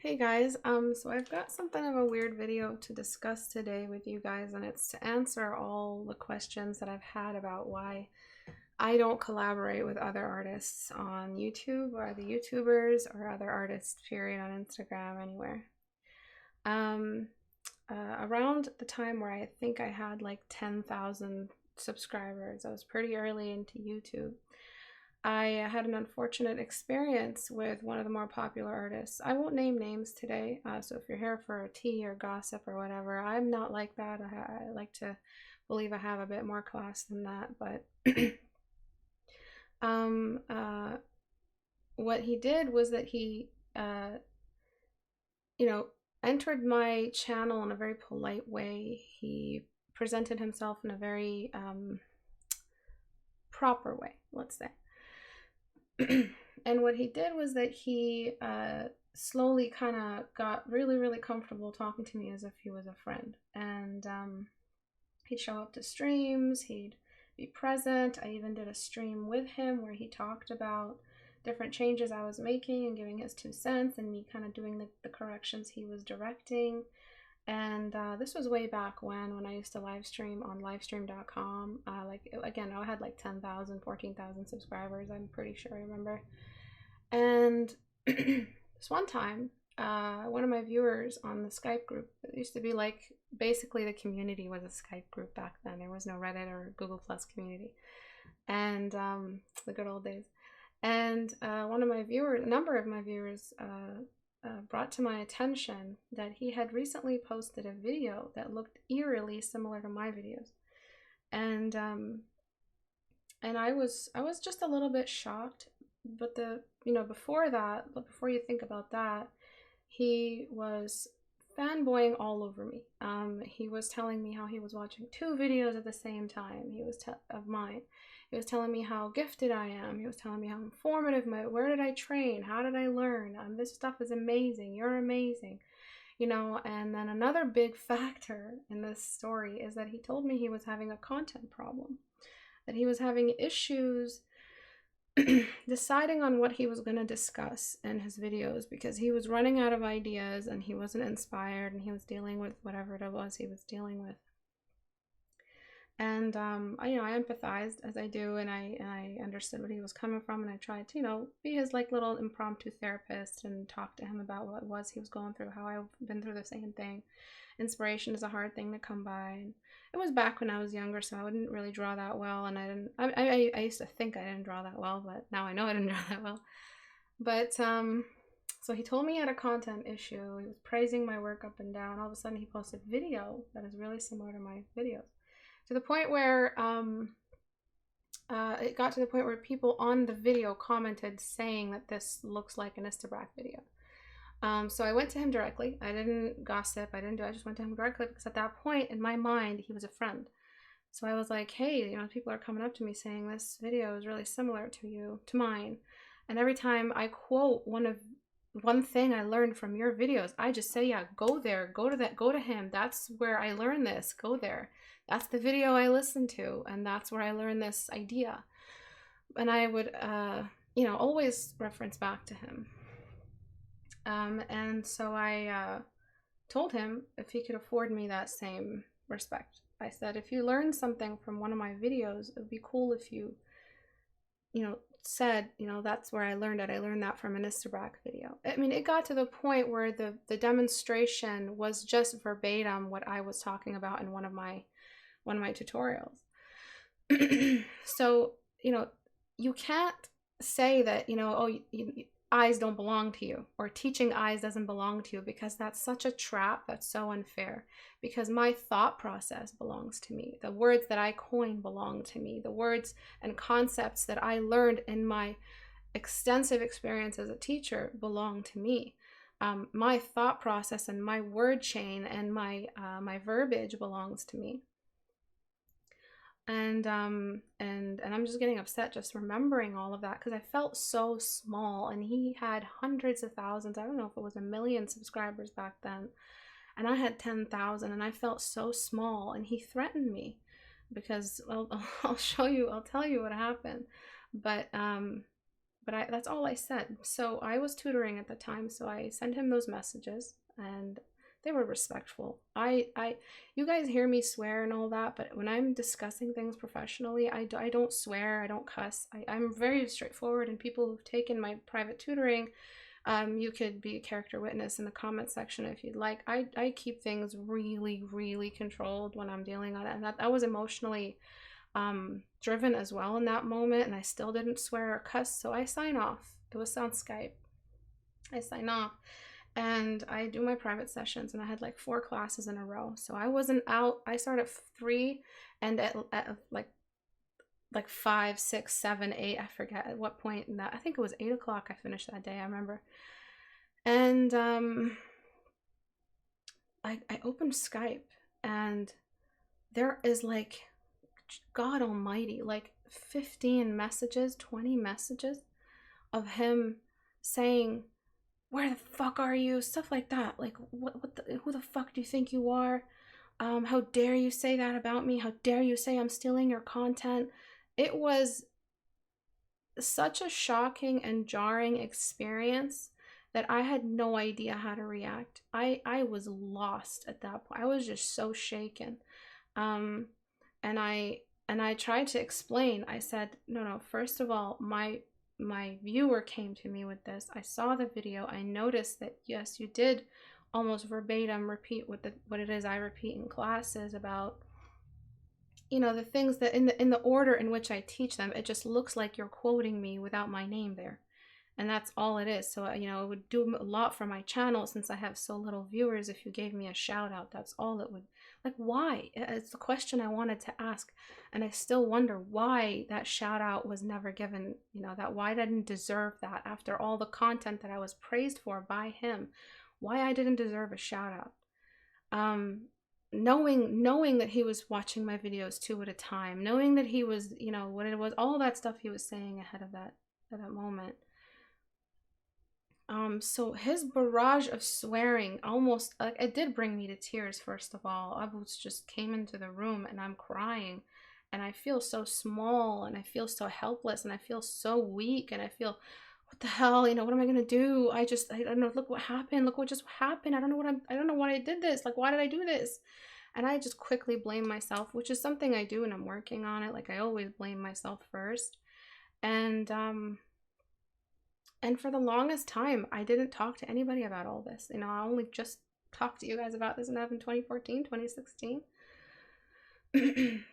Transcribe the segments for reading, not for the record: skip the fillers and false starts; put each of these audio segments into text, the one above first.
Hey guys, so I've got something of a weird video to discuss today with you guys, and it's to answer all the questions that I've had about why I don't collaborate with other artists on YouTube or other YouTubers or other artists, period, on Instagram, anywhere. Um, Around the time where I think I had like 10,000 subscribers, I was pretty early into YouTube. I had an unfortunate experience with one of the more popular artists. I won't name names today, so if you're here for a tea or gossip or whatever, I'm not like that. I like to believe I have a bit more class than that, but um, uh, what he did was that he, you know, entered my channel in a very polite way. He presented himself in a very proper way, let's say. And what he did was that he slowly kind of got really comfortable talking to me as if he was a friend. And he'd show up to streams, he'd be present. I even did a stream with him where he talked about different changes I was making and giving his 2 cents, and me kind of doing the corrections he was directing. And this was way back when I used to live stream on livestream.com. Like, again, I had like 10,000, 14,000 subscribers, I'm pretty sure I remember. And this one time, one of my viewers on the Skype group, it used to be like, basically the community was a Skype group back then. There was no Reddit or Google Plus community. And the good old days. And one of my viewers, a number of my viewers, brought to my attention that he had recently posted a video that looked eerily similar to my videos, and I was just a little bit shocked. But before that, before you think about that, he was fanboying all over me. He was telling me how he was watching 2 videos at the same time. Of mine. He was telling me how gifted I am. He was telling me how informative where did I train? How did I learn? This stuff is amazing. You're amazing. And then another big factor in this story is that he told me he was having a content problem, that he was having issues deciding on what he was going to discuss in his videos because he was running out of ideas and he wasn't inspired and he was dealing with whatever it was he was dealing with. And I empathized, as I do, and I understood where he was coming from, and I tried to be his like little impromptu therapist and talk to him about what it was he was going through, how I've been through the same thing. Inspiration is a hard thing to come by, and it was back when I was younger, so I didn't really draw that well, and I used to think I didn't draw that well, but now I know I didn't draw that well. But so he told me he had a content issue. He was praising my work up and down. All of a sudden he posted video that is really similar to my videos, to the point where it got to the point where people on the video commented saying that this looks like an Istebrak video. So I went to him directly. I didn't gossip. I just went to him directly because at that point in my mind, he was a friend. So I was like, hey, people are coming up to me saying this video is really similar to mine. And every time I quote one thing I learned from your videos, I just say, yeah, go there, go to him. That's where I learned this. Go there. That's the video I listened to, and that's where I learned this idea. And I would, always reference back to him. And so I told him if he could afford me that same respect. I said, if you learned something from one of my videos, it would be cool if you, said, that's where I learned it. I learned that from an Istebrak video. I mean, it got to the point where the demonstration was just verbatim what I was talking about in one of my tutorials. So, you can't say that, eyes don't belong to you, or teaching eyes doesn't belong to you, because that's such a trap. That's so unfair, because my thought process belongs to me. The words that I coin belong to me. The words and concepts that I learned in my extensive experience as a teacher belong to me. My thought process and my word chain and my verbiage belongs to me. And I'm just getting upset just remembering all of that, because I felt so small, and he had hundreds of thousands. I don't know if it was 1 million subscribers back then, and I had 10,000, and I felt so small. And he threatened me because I'll tell you what happened. But But that's all I said. So I was tutoring at the time, so I sent him those messages, and they were respectful. You guys hear me swear and all that, but when I'm discussing things professionally, I don't swear, I don't cuss. I'm very straightforward, and people who've taken my private tutoring, you could be a character witness in the comment section if you'd like. I keep things really, really controlled when I'm dealing on it, and that was emotionally driven as well in that moment, and I still didn't swear or cuss, so I sign off. It was on Skype. I sign off, and I do my private sessions, and I had like 4 classes in a row, so I wasn't out. I started at 3, and at like 5, 6, 7, 8, I forget at what point in that. I think it was 8 o'clock I finished that day, I remember. And I opened Skype, and there is like, God almighty, like 15 messages, 20 messages of him saying, where the fuck are you? Stuff like that. Like, who the fuck do you think you are? How dare you say that about me? How dare you say I'm stealing your content? It was such a shocking and jarring experience that I had no idea how to react. I was lost at that point. I was just so shaken. And I tried to explain. I said, no, first of all, my viewer came to me with this. I saw the video. I noticed that, yes, you did almost verbatim repeat what it is I repeat in classes about, the things that in the order in which I teach them. It just looks like you're quoting me without my name there. And that's all it is. So, it would do a lot for my channel since I have so little viewers if you gave me a shout out. That's all it would. Like, why? It's the question I wanted to ask. And I still wonder why that shout out was never given, that why I didn't deserve that after all the content that I was praised for by him, why I didn't deserve a shout out. Knowing that he was watching my videos 2 at a time, knowing that he was, what it was, all that stuff he was saying ahead of that moment. So his barrage of swearing almost, like, it did bring me to tears. First of all, I just came into the room and I'm crying, and I feel so small, and I feel so helpless, and I feel so weak, and I feel, what the hell, what am I gonna do? I don't know. Look what happened. Look what just happened. I don't know why I did this. Like, why did I do this? And I just quickly blame myself, which is something I do and I'm working on it. Like, I always blame myself first. And for the longest time, I didn't talk to anybody about all this. I only just talked to you guys about this in 2014, 2016.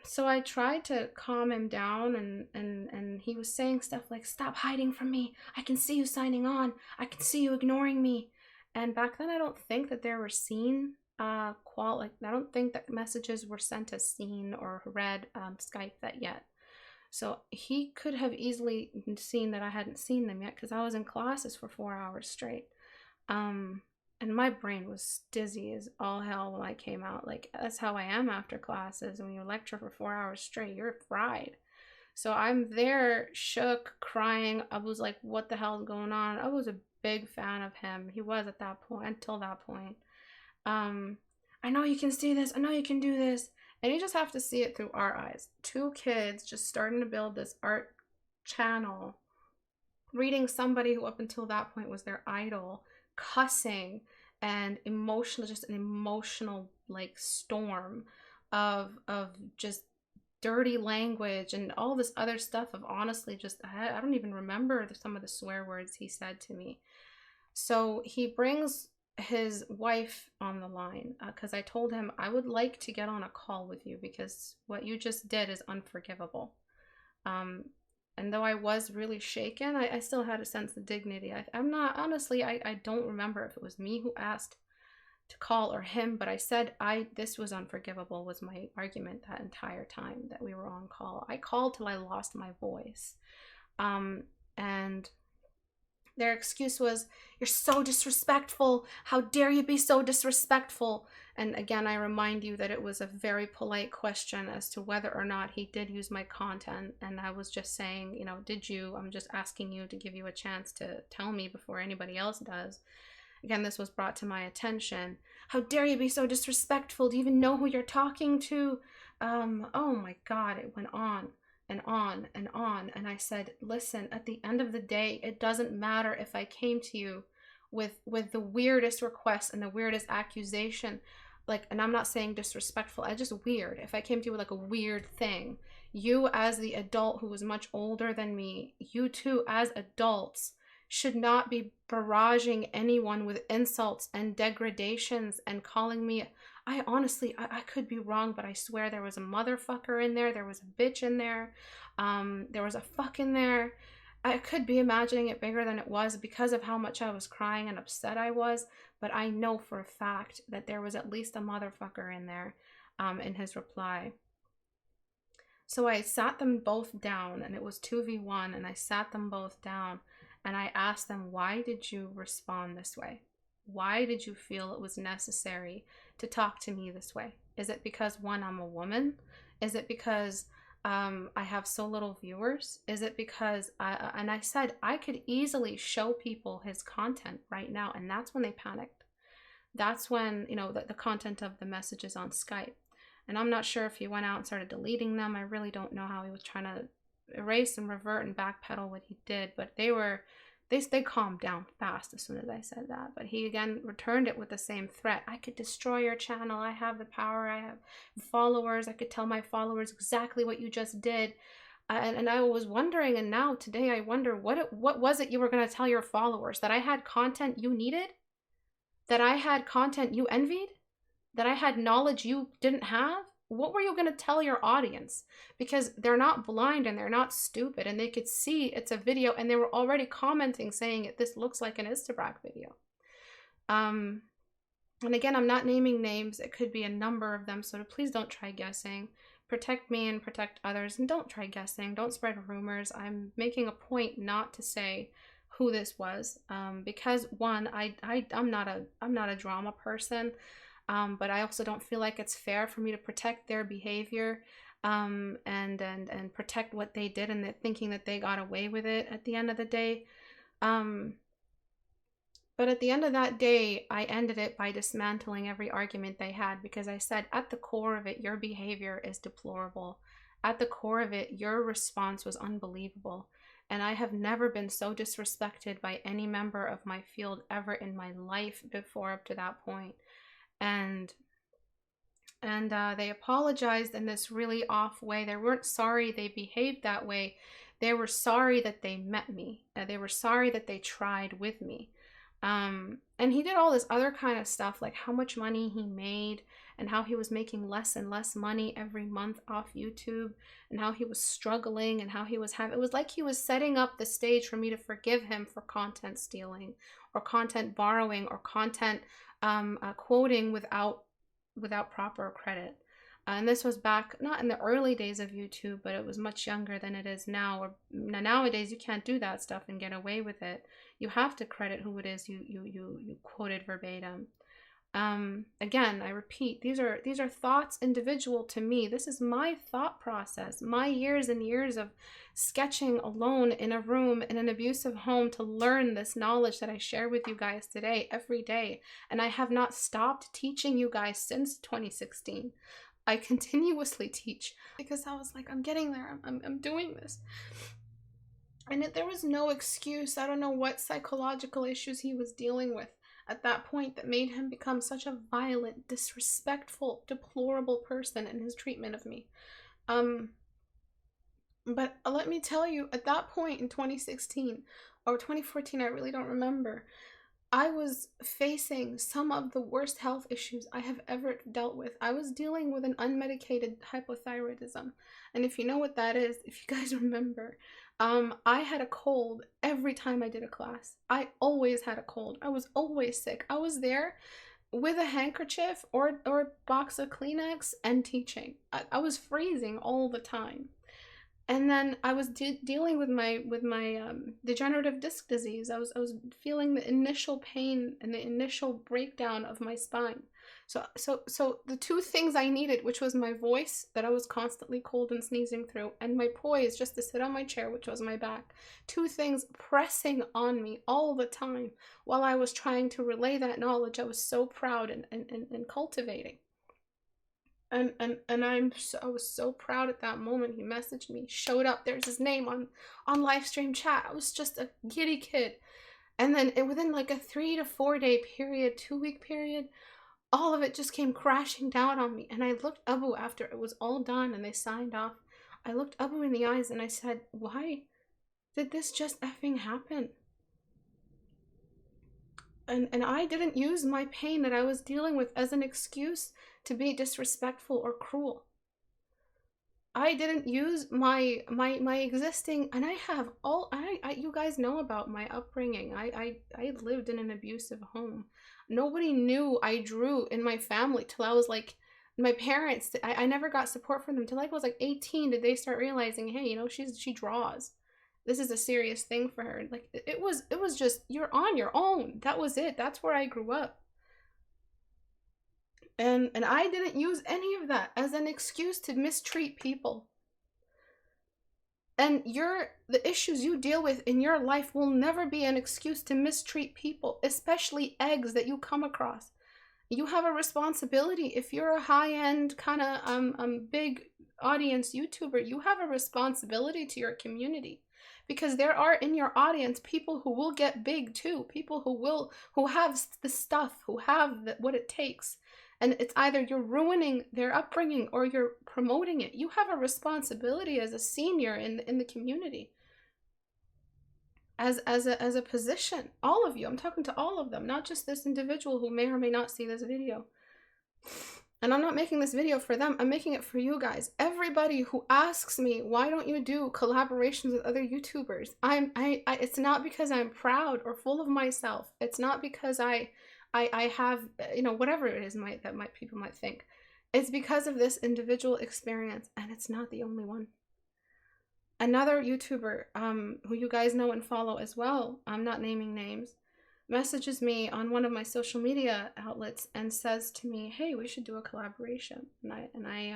So I tried to calm him down, and he was saying stuff like, stop hiding from me. I can see you signing on. I can see you ignoring me. And back then, I don't think that there were seen I don't think that messages were sent as seen or read Skype that yet. So he could have easily seen that I hadn't seen them yet because I was in classes for 4 hours straight. And my brain was dizzy as all hell when I came out. Like, that's how I am after classes. When you lecture for 4 hours straight, you're fried. So I'm there, shook, crying. I was like, what the hell is going on? I was a big fan of him. He was at that point, until that point. I know you can see this. I know you can do this. And you just have to see it through our eyes. 2 kids just starting to build this art channel, reading somebody who up until that point was their idol, cussing, and emotional, just an emotional like storm of just dirty language and all this other stuff of, honestly, just, I don't even remember some of the swear words he said to me. So he brings his wife on the line because I told him I would like to get on a call with you because what you just did is unforgivable. And though I was really shaken, I still had a sense of dignity. I'm not, honestly, I don't remember if it was me who asked to call or him, but I said this was unforgivable was my argument that entire time that we were on call. I called till I lost my voice. And their excuse was, you're so disrespectful. How dare you be so disrespectful? And again, I remind you that it was a very polite question as to whether or not he did use my content. And I was just saying, did you? I'm just asking you to give you a chance to tell me before anybody else does. Again, this was brought to my attention. How dare you be so disrespectful? Do you even know who you're talking to? Oh my God, it went on. and on and on. And I said, listen, at the end of the day, it doesn't matter if I came to you with the weirdest request and the weirdest accusation, like, and I'm not saying disrespectful, I just weird. If I came to you with like a weird thing, you as the adult who was much older than me, you two as adults should not be barraging anyone with insults and degradations and calling me. I honestly, I could be wrong, but I swear there was a motherfucker in there. There was a bitch in there. There was a fuck in there. I could be imagining it bigger than it was because of how much I was crying and upset I was. But I know for a fact that there was at least a motherfucker in there in his reply. So I sat them both down, and it was 2v1, and I sat them both down, and I asked them, why did you respond this way? Why did you feel it was necessary to talk to me this way? Is it because, one, I'm a woman? Is it because I have so little viewers? Is it because, and I said, I could easily show people his content right now, and that's when they panicked. That's when, you know, the content of the messages on Skype. And I'm not sure if he went out and started deleting them. I really don't know how he was trying to erase and revert and backpedal what he did, but they calmed down fast as soon as I said that. But he again returned it with the same threat. I could destroy your channel. I have the power. I have followers. I could tell my followers exactly what you just did. And I was wondering, and now today I wonder, what was it you were going to tell your followers? That I had content you needed? That I had content you envied? That I had knowledge you didn't have? What were you going to tell your audience? Because they're not blind and they're not stupid, and they could see it's a video, and they were already commenting saying this looks like an Istebrak video. And again, I'm not naming names. It could be a number of them, so please don't try guessing. Protect me and protect others, and don't try guessing. Don't spread rumors. I'm making a point not to say who this was, because one, I'm not a drama person. But I also don't feel like it's fair for me to protect their behavior and protect what they did, and thinking that they got away with it at the end of the day. But at the end of that day, I ended it by dismantling every argument they had, because I said, at the core of it, your behavior is deplorable. At the core of it, your response was unbelievable. And I have never been so disrespected by any member of my field ever in my life before up to that point. And they apologized in this really off way. They weren't sorry they behaved that way. They were sorry that they met me. They were sorry that they tried with me. And he did all this other kind of stuff, like how much money he made and how he was making less and less money every month off YouTube, and how he was struggling, and how he was having, it was like he was setting up the stage for me to forgive him for content stealing or content borrowing or content quoting without proper credit. And this was back not in the early days of YouTube, but it was much younger than it is now. Or nowadays you can't do that stuff and get away with it. You have to credit who it is you quoted verbatim. Again, I repeat, these are thoughts individual to me. This is my thought process, my years and years of sketching alone in a room in an abusive home to learn this knowledge that I share with you guys today, every day. And I have not stopped teaching you guys since 2016. I continuously teach because I was like, I'm getting there. I'm doing this. And there was no excuse. I don't know what psychological issues he was dealing with at that point that made him become such a violent, disrespectful, deplorable person in his treatment of me. But let me tell you, at that point in 2016 or 2014, I really don't remember, I was facing some of the worst health issues I have ever dealt with. I was dealing with an unmedicated hypothyroidism. And if you know what that is, if you guys remember, I had a cold every time I did a class. I always had a cold. I was always sick. I was there with a handkerchief or a box of Kleenex and teaching. I was freezing all the time. And then I was dealing with my degenerative disc disease. I was feeling the initial pain and the initial breakdown of my spine. So the two things I needed, which was my voice that I was constantly cold and sneezing through, and my poise just to sit on my chair, which was my back. Two things pressing on me all the time while I was trying to relay that knowledge I was so proud and cultivating. And I was so proud at that moment. He messaged me, showed up, there's his name on live stream chat. I was just a giddy kid. And then within like a 3 to 4 day period, 2-week period, all of it just came crashing down on me. And I looked Abu after it was all done and they signed off. I looked Abu in the eyes and I said, why did this just effing happen? And I didn't use my pain that I was dealing with as an excuse to be disrespectful or cruel. I didn't use my existing, and I have all, you guys know about my upbringing. I lived in an abusive home. Nobody knew I drew in my family till I was like, my parents, I never got support from them till I was like 18. Did they start realizing, hey, you know, she draws. This is a serious thing for her. Like it was just, you're on your own. That was it. That's where I grew up. And I didn't use any of that as an excuse to mistreat people. And the issues you deal with in your life will never be an excuse to mistreat people, especially eggs that you come across. You have a responsibility. If you're a high-end kind of big audience YouTuber, you have a responsibility to your community, because there are in your audience people who will get big too, people who have the stuff, who have what it takes. And it's either you're ruining their upbringing or you're promoting it. You have a responsibility as a senior in the community, as a position. All of you. I'm talking to all of them, not just this individual who may or may not see this video. And I'm not making this video for them. I'm making it for you guys. Everybody who asks me, why don't you do collaborations with other YouTubers? It's not because I'm proud or full of myself. It's not because I have, you know, whatever it is that people might think. It's because of this individual experience, and it's not the only one. Another YouTuber, who you guys know and follow as well, I'm not naming names, messages me on one of my social media outlets and says to me, hey, we should do a collaboration. And I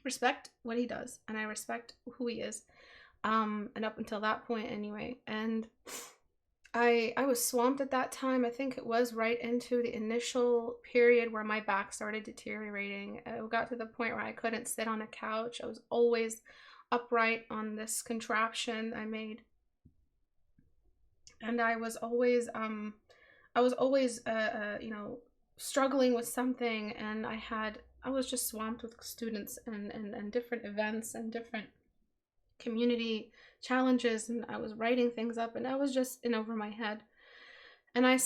respect what he does, and I respect who he is, and up until that point anyway. And I was swamped at that time. I think it was right into the initial period where my back started deteriorating. It got to the point where I couldn't sit on a couch. I was always upright on this contraption I made. And I was always you know, struggling with something, and I was just swamped with students and different events and different community challenges, and I was writing things up, and I was just in over my head. And I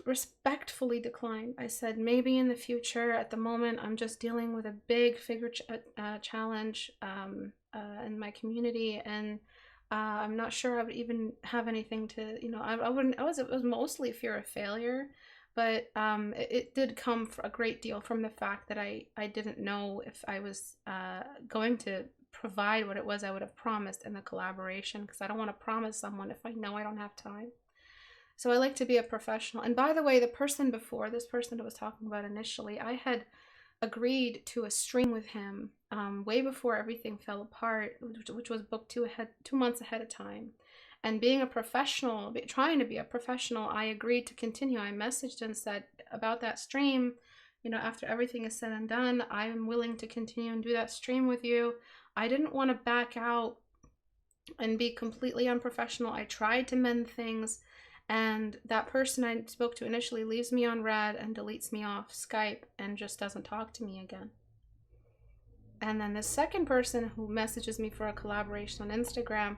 respectfully declined. I said, maybe in the future. At the moment, I'm just dealing with a big figure challenge in my community, and I'm not sure I would even have anything to, you know, it was mostly fear of failure, but it did come a great deal from the fact that I didn't know if I was going to provide what it was I would have promised in the collaboration, because I don't want to promise someone if I know I don't have time. So I like to be a professional. And by the way, the person before, this person I was talking about initially, I had agreed to a stream with him way before everything fell apart, which was booked 2 months ahead of time. And being a professional, trying to be a professional, I agreed to continue. I messaged and said about that stream, you know, after everything is said and done, I am willing to continue and do that stream with you. I didn't want to back out and be completely unprofessional. I tried to mend things, and that person I spoke to initially leaves me on red and deletes me off Skype and just doesn't talk to me again. And then the second person who messages me for a collaboration on Instagram,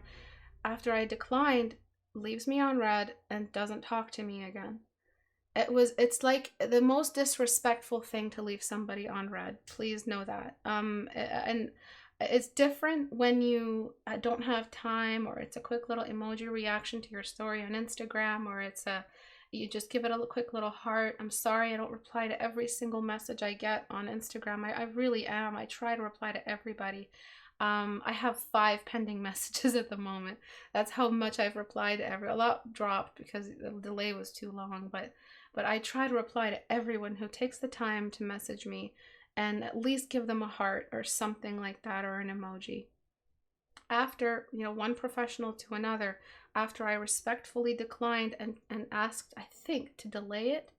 after I declined, leaves me on red and doesn't talk to me again. It's like the most disrespectful thing to leave somebody on red. Please know that. And it's different when you don't have time, or it's a quick little emoji reaction to your story on Instagram, or you just give it a quick little heart. I'm sorry I don't reply to every single message I get on Instagram. I really am. I try to reply to everybody. I have 5 pending messages at the moment. That's how much I've replied to a lot dropped because the delay was too long, but I try to reply to everyone who takes the time to message me, and at least give them a heart or something like that, or an emoji. After, you know, one professional to another, after I respectfully declined and asked, I think, to delay it,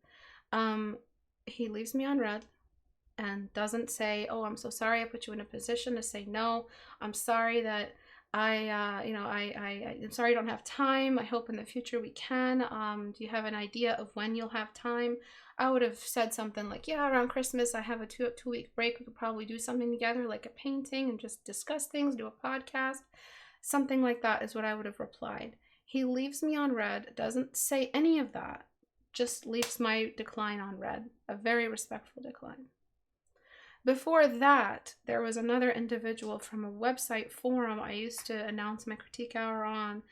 he leaves me on red, and doesn't say, oh, I'm so sorry I put you in a position to say no. I'm sorry that I'm sorry I don't have time. I hope in the future we can. Do you have an idea of when you'll have time? I would have said something like, yeah, around Christmas, I have a two-week break. We could probably do something together, like a painting, and just discuss things, do a podcast. Something like that is what I would have replied. He leaves me on red, doesn't say any of that, just leaves my decline on red. A very respectful decline. Before that, there was another individual from a website forum I used to announce my critique hour on.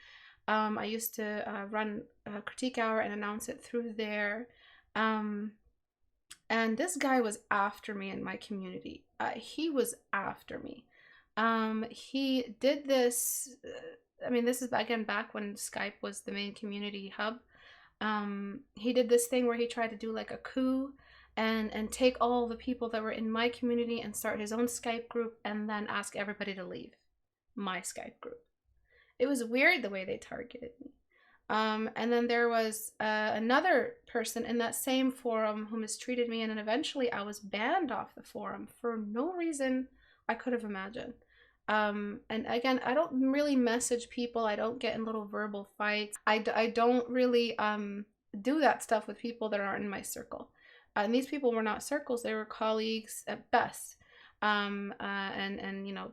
I used to run a critique hour and announce it through there. And this guy was after me in my community. He was after me. He did this, this is again back when Skype was the main community hub. He did this thing where he tried to do like a coup and take all the people that were in my community and start his own Skype group and then ask everybody to leave my Skype group. It was weird the way they targeted me. And then there was another person in that same forum who mistreated me, and then eventually I was banned off the forum for no reason I could have imagined. And again, I don't really message people. I don't get in little verbal fights. I don't really do that stuff with people that aren't in my circle. And these people were not circles, they were colleagues at best. And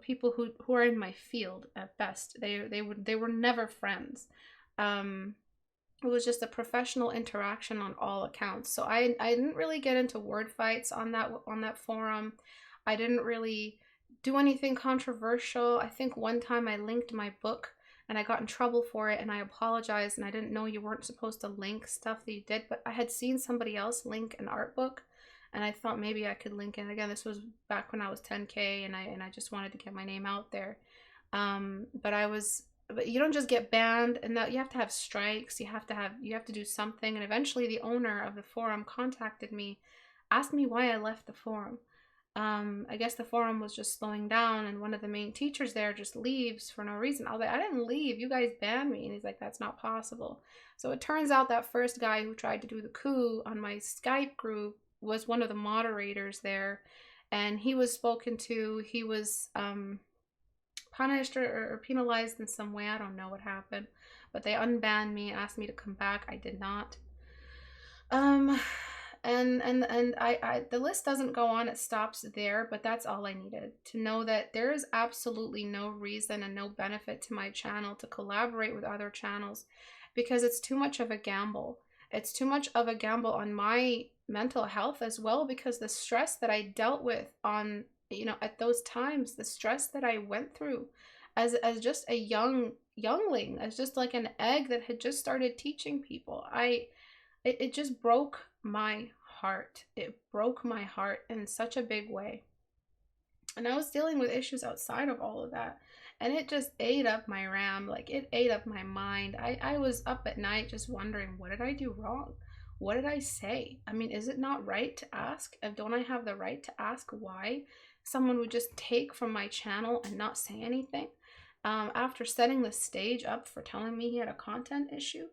people who are in my field at best. They were never friends. It was just a professional interaction on all accounts. So I didn't really get into word fights on that forum. I didn't really do anything controversial. I think one time I linked my book and I got in trouble for it, and I apologized, and I didn't know you weren't supposed to link stuff that you did, but I had seen somebody else link an art book, and I thought maybe I could link it. Again, this was back when I was 10K, and I just wanted to get my name out there. But you don't just get banned, and that you have to have strikes. You have to do something. And eventually, the owner of the forum contacted me, asked me why I left the forum. I guess the forum was just slowing down, and one of the main teachers there just leaves for no reason. I was like, I didn't leave, you guys banned me. And he's like, that's not possible. So it turns out that first guy who tried to do the coup on my Skype group was one of the moderators there, and he was spoken to. He was punished or penalized in some way. I don't know what happened, but they unbanned me, asked me to come back. I did not. And I the list doesn't go on, it stops there, but that's all I needed to know, that there is absolutely no reason and no benefit to my channel to collaborate with other channels, because it's too much of a gamble. It's too much of a gamble on my mental health as well, because the stress that I dealt with on, at those times, the stress that I went through as just a youngling, as just like an egg that had just started teaching people, it just broke my heart. It broke my heart in such a big way. And I was dealing with issues outside of all of that, and it just ate up my RAM. Like, it ate up my mind. I was up at night just wondering, what did I do wrong? What did I say? Is it not right to ask? Don't I have the right to ask why someone would just take from my channel and not say anything? After setting the stage up for telling me he had a content issue,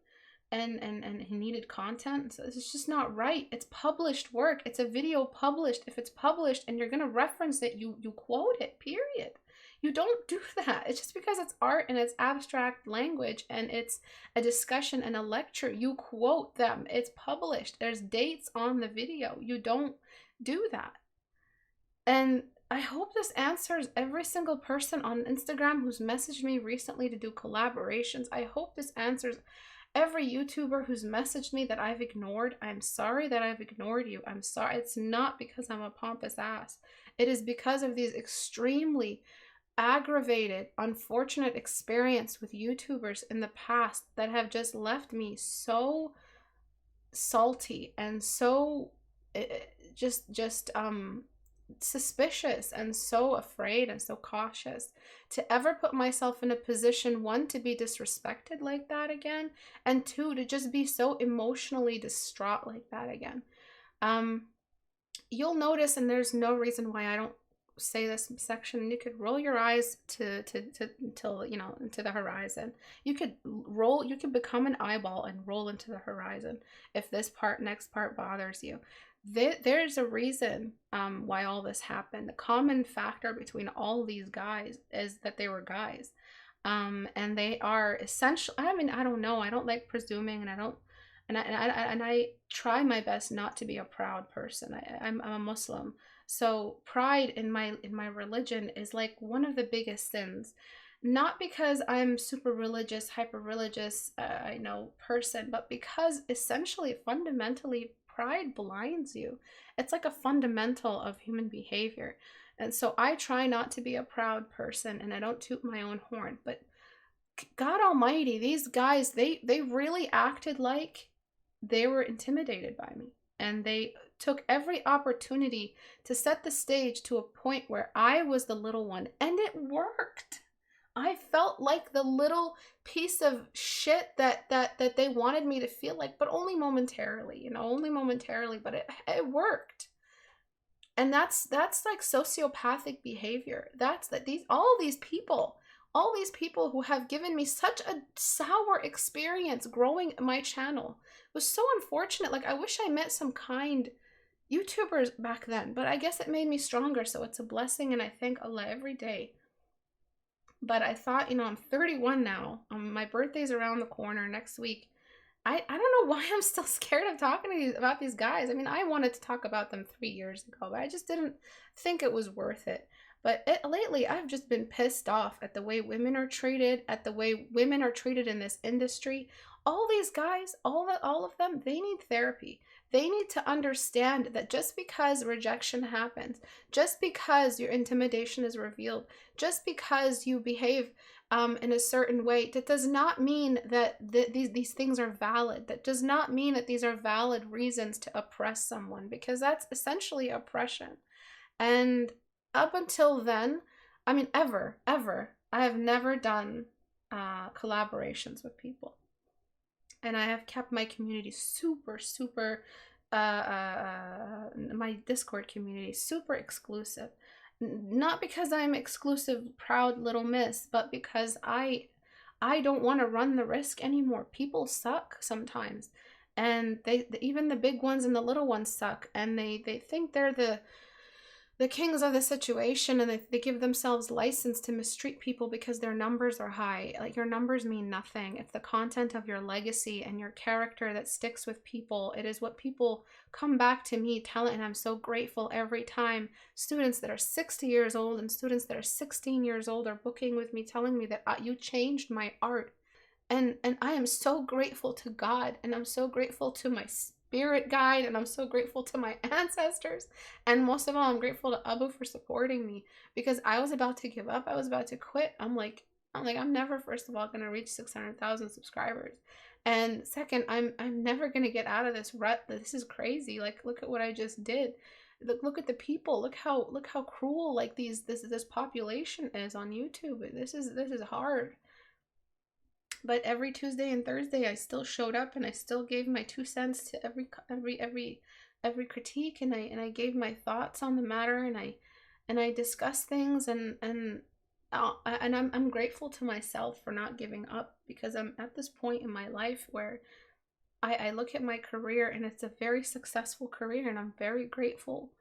and he needed content. So it's just not right. It's published work. It's a video published. If it's published and you're going to reference it, you quote it, period. You don't do that. It's just because it's art and it's abstract language and it's a discussion and a lecture, you quote them. It's published. There's dates on the video. You don't do that. And I hope this answers every single person on Instagram who's messaged me recently to do collaborations. I hope this answers every YouTuber who's messaged me that I've ignored. I'm sorry that I've ignored you. I'm sorry. It's not because I'm a pompous ass. It is because of these extremely aggravated, unfortunate experience with YouTubers in the past that have just left me so salty and so suspicious and so afraid and so cautious to ever put myself in a position, one, to be disrespected like that again, and two, to just be so emotionally distraught like that again. You'll notice, and there's no reason why I don't say this section, you could roll your eyes until into the horizon. You could become an eyeball and roll into the horizon if this next part bothers you. there's a reason why all this happened. The common factor between all these guys is that they were guys. And they are essential. I mean, I don't know. I don't like presuming, and I don't, and I try my best not to be a proud person. I'm a Muslim, so pride in my religion is like one of the biggest sins. Not because I'm super religious, hyper religious, person, but because essentially, fundamentally, pride blinds you. It's like a fundamental of human behavior. And so I try not to be a proud person, and I don't toot my own horn, but God almighty, these guys, they really acted like they were intimidated by me. And they took every opportunity to set the stage to a point where I was the little one, and it worked. I felt like the little piece of shit that they wanted me to feel like, but only momentarily, only momentarily, but it worked. And that's like sociopathic behavior. That's that all these people who have given me such a sour experience growing my channel. It was so unfortunate. Like, I wish I met some kind YouTubers back then, but I guess it made me stronger, so it's a blessing, and I thank Allah every day. But I thought, I'm 31 now. My birthday's around the corner next week. I don't know why I'm still scared of talking about these guys. I mean, I wanted to talk about them 3 years ago, but I just didn't think it was worth it. But lately, I've just been pissed off at the way women are treated, at the way women are treated in this industry. All these guys, all of them, they need therapy. They need to understand that just because rejection happens, just because your intimidation is revealed, just because you behave in a certain way, that does not mean that these things are valid. That does not mean that these are valid reasons to oppress someone, because that's essentially oppression. And up until then, I mean, ever, I have never done collaborations with people. And I have kept my community super, my Discord community super exclusive. Not because I'm exclusive, proud little miss, but because I don't want to run the risk anymore. People suck sometimes. And even the big ones and the little ones suck. And they think they're the kings of the situation, and they give themselves license to mistreat people because their numbers are high. Like, your numbers mean nothing. It's the content of your legacy and your character that sticks with people. It is what people come back to me telling, and I'm so grateful every time students that are 60 years old and students that are 16 years old are booking with me, telling me that you changed my art. And I am so grateful to God, and I'm so grateful to my spirit guide, and I'm so grateful to my ancestors, and most of all, I'm grateful to Abu for supporting me, because I was about to give up. I was about to quit. I'm never, first of all, gonna reach 600,000 subscribers, and second, I'm never gonna get out of this rut. This is crazy. Like, look at what I just did. Look at the people. Look how cruel like this population is on YouTube. This is hard. But every Tuesday and Thursday, I still showed up, and I still gave my 2 cents to every critique, and I gave my thoughts on the matter, and I discussed things, and I'm grateful to myself for not giving up, because I'm at this point in my life where I look at my career, and it's a very successful career, and I'm very grateful.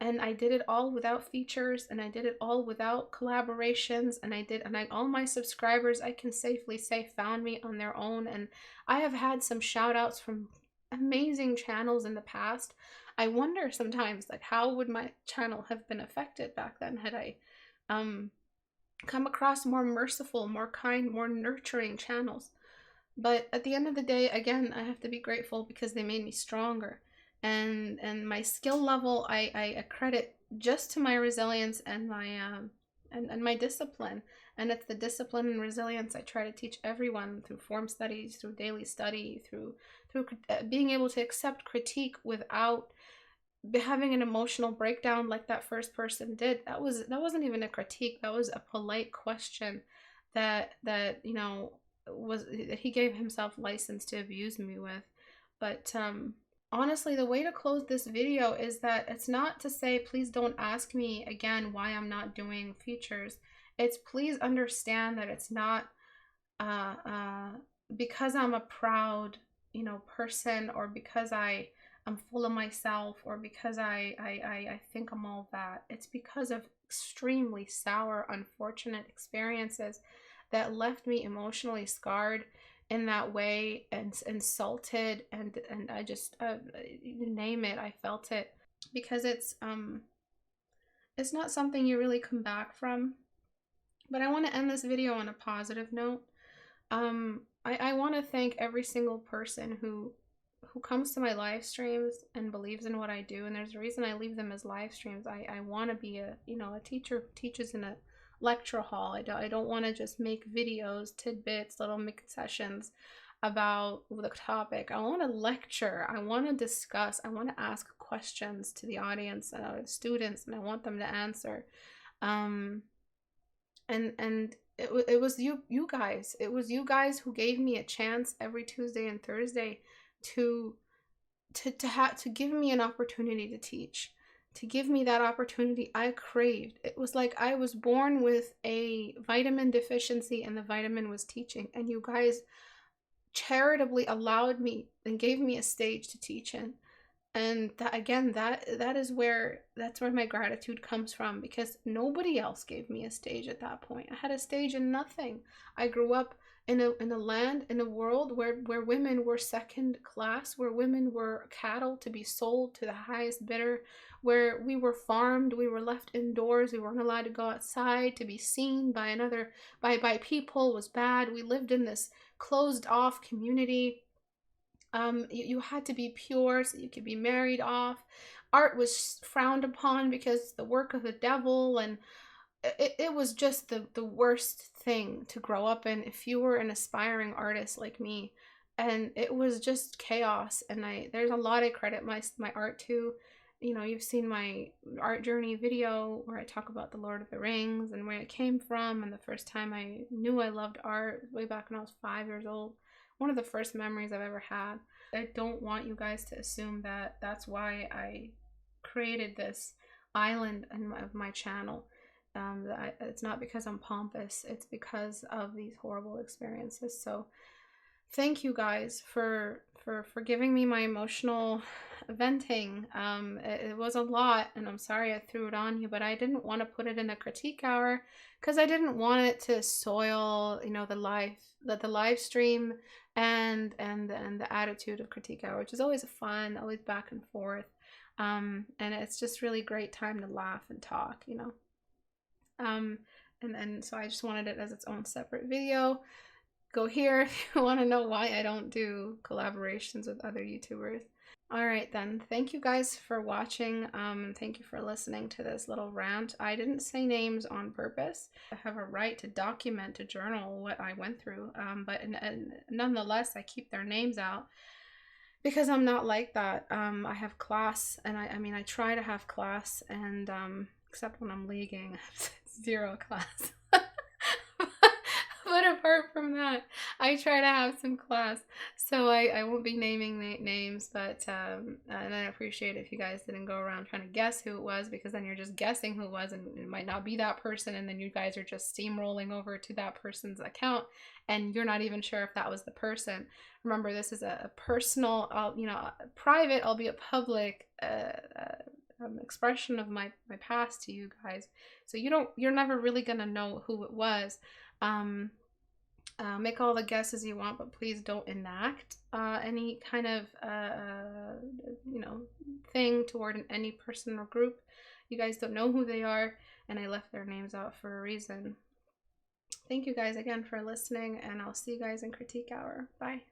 And I did it all without features, and I did it all without collaborations, and all my subscribers, I can safely say, found me on their own. And I have had some shout outs from amazing channels in the past. I wonder sometimes, like, how would my channel have been affected back then had I come across more merciful, more kind, more nurturing channels. But at the end of the day, again, I have to be grateful, because they made me stronger. And my skill level, I accredit just to my resilience and my and my discipline. And it's the discipline and resilience I try to teach everyone through form studies, through daily study, through being able to accept critique without having an emotional breakdown like that first person did. That wasn't even a critique. That was a polite question that he gave himself license to abuse me with. But honestly, the way to close this video is that it's not to say, please don't ask me again why I'm not doing features. It's, please understand that it's not because I'm a proud, person, or because I I'm full of myself, or because I think I'm all that. It's because of extremely sour, unfortunate experiences that left me emotionally scarred in that way, and insulted, and I just you name it, I felt it. Because it's not something you really come back from. But I want to end this video on a positive note. I want to thank every single person who comes to my live streams and believes in what I do. And there's a reason I leave them as live streams. I want to be a teacher who teaches in a lecture hall. I don't want to just make videos, tidbits, little concessions about the topic. I want to lecture. I want to discuss. I want to ask questions to the audience and the students, and I want them to answer. And it was you guys. It was you guys who gave me a chance every Tuesday and Thursday to give me an opportunity to teach, to give me that opportunity I craved. It was like I was born with a vitamin deficiency, and the vitamin was teaching, and you guys charitably allowed me and gave me a stage to teach in. And that, again, that's where my gratitude comes from, because nobody else gave me a stage at that point. I had a stage in nothing. I grew up in a land, in a world where women were second class, where women were cattle to be sold to the highest bidder, where we were farmed, we were left indoors, we weren't allowed to go outside. To be seen by people was bad. We lived in this closed off community. You had to be pure so you could be married off. Art was frowned upon because it's the work of the devil, and it was just the worst thing to grow up in if you were an aspiring artist like me. And it was just chaos, and there's a lot I credit my art to. You've seen my art journey video where I talk about the Lord of the Rings and where it came from, and the first time I knew I loved art way back when I was 5 years old. One of the first memories I've ever had. I don't want you guys to assume that that's why I created this island of my channel. It's not because I'm pompous. It's because of these horrible experiences. So thank you guys for giving me my emotional venting. It was a lot, and I'm sorry I threw it on you, but I didn't want to put it in a critique hour because I didn't want it to soil, the live stream and the attitude of critique hour, which is always fun, always back and forth. And it's just really great time to laugh and talk, and so I just wanted it as its own separate video. Go here if you want to know why I don't do collaborations with other YouTubers. Alright then, thank you guys for watching, thank you for listening to this little rant. I didn't say names on purpose. I have a right to document, to journal what I went through, but nonetheless I keep their names out because I'm not like that. I have class, and I try to have class, and except when I'm leaguing, I have zero class. But apart from that, I try to have some class, so I won't be naming names, but and I appreciate if you guys didn't go around trying to guess who it was, because then you're just guessing who it was, and it might not be that person, and then you guys are just steamrolling over to that person's account, and you're not even sure if that was the person. Remember, this is a personal, private, albeit public, expression of my past to you guys, so you're never really gonna know who it was. Make all the guesses you want, but please don't enact any kind of thing toward any person or group. You guys don't know who they are, and I left their names out for a reason. Thank you guys again for listening, and I'll see you guys in Critique Hour. Bye.